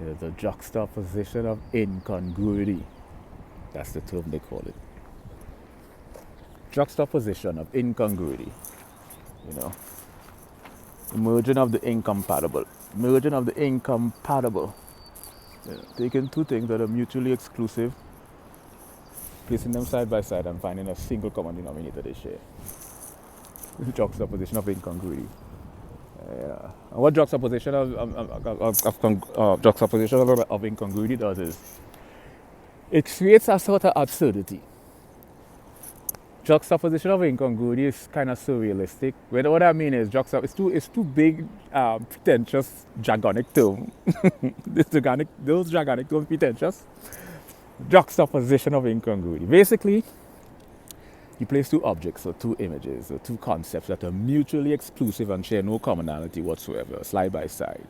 is a juxtaposition of incongruity. That's the term they call it. Juxtaposition of incongruity. You know, merging of the incompatible. Merging of the incompatible. Yeah. Taking two things that are mutually exclusive, placing them side by side and finding a single common denominator they share. Juxtaposition of incongruity. Yeah. And what juxtaposition of incongruity does is it creates a sort of absurdity. Juxtaposition of incongruity is kind of surrealistic. What I mean is it's too big, pretentious, jargonic term. Those jargonic terms pretentious. Juxtaposition of incongruity. Basically, you place two objects or two images or two concepts that are mutually exclusive and share no commonality whatsoever, side by side.